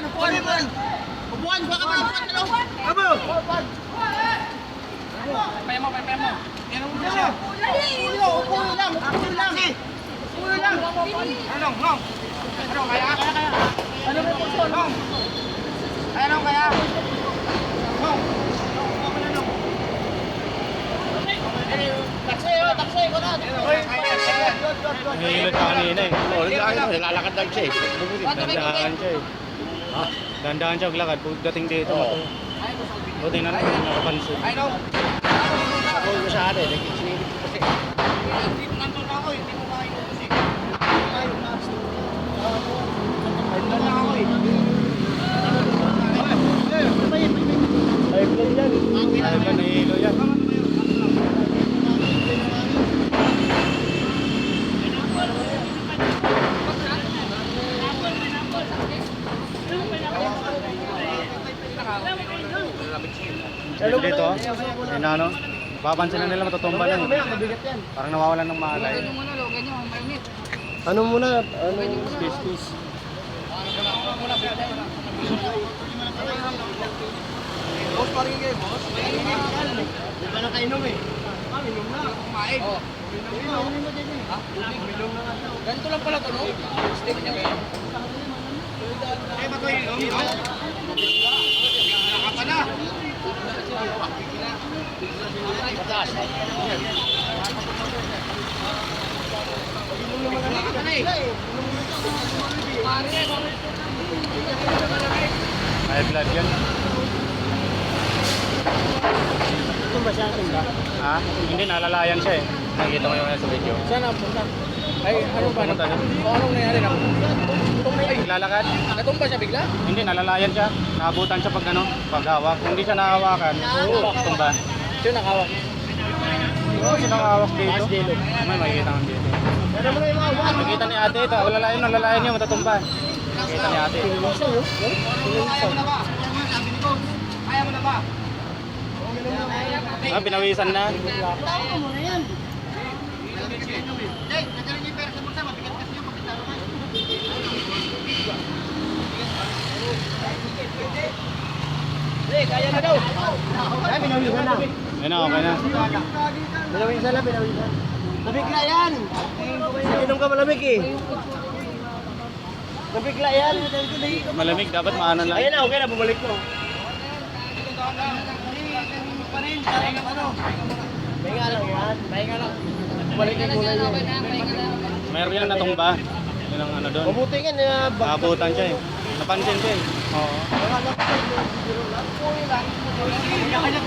Upuan. Upuan, baka upuan ka lang. Abo! Paya mo. Yan ang ulo siya. Upo lang. Nong. Ano, kaya? Ano ba yung puso? Nong. Ano, kaya? Nong. Taksi ko na. Nahihilot ka kanina eh. Nilalakad lang siya eh. Dandahan siya eh. Dandahan siya maglakad. Pagdating dito, buti na lang nakapansin. I know. Ako yung masyado eh. Sinilip ko kasi. Nandun ako eh. Hindi mo makainubos eh. Nandun lang ako eh. Ay, vlog yan. Ay, ba nahihilo yan? Dito, yun na ano, papansin na nila matutumba lang. Parang nawawalan ng malay. Ano muna? Space. Boss, paring kayo, boss. Hindi pa nakainom eh. Minom na. Kumain. Minom mo din eh. Ha? Minom na nga. Ganito lang pala ito, no? Steak niya kayo. Eh, ba ito yung inom? Bigla ka pa na. Patas. Inom naman ka na eh. High blood yan. Ito ba siya akin ba? Ha? Hindi, nalalayan siya eh. Nakikita mo yung sa video. Saan napunta? Ay, ano ba? Pumunta doon. Anong nangyari na? Naglalakad? Natumba siya bigla? Hindi, nalalayan siya. Naabutan siya pag ano, paghawak. Kung hindi siya nahawakan, tumba. Sino nakawak? Oo, siya nakahawak dito. May makikita kang dito. Nakikita ni ate ito. Nalalayan niya, matatumba. Nakikita ni ate. Kaya mo na ba? Sabi ni Coach. Kaya mo na ba? Pinawisan na. Tao mo na yan. Hey, nagaling yung pera sa bulsa. Mabigat kasi yung pagkatalo ka. Hey, kaya na daw. Ay, pinawisan na. Ayun na, okay na. Pinawisan na, pinawisan. Nabigla yan. Inom ka malamig eh. Nabigla yan. Malamig, dapat maano lang. Ayan na, okay na, bumalik mo. Pahinga lang yan. Pahinga lang. Bumalik yung kulay yan. Meron yan natumba. Yun ang ano doon. Mabuti nga na Naabutan siya eh. Napansin siya eh. Oo. Kaya kanya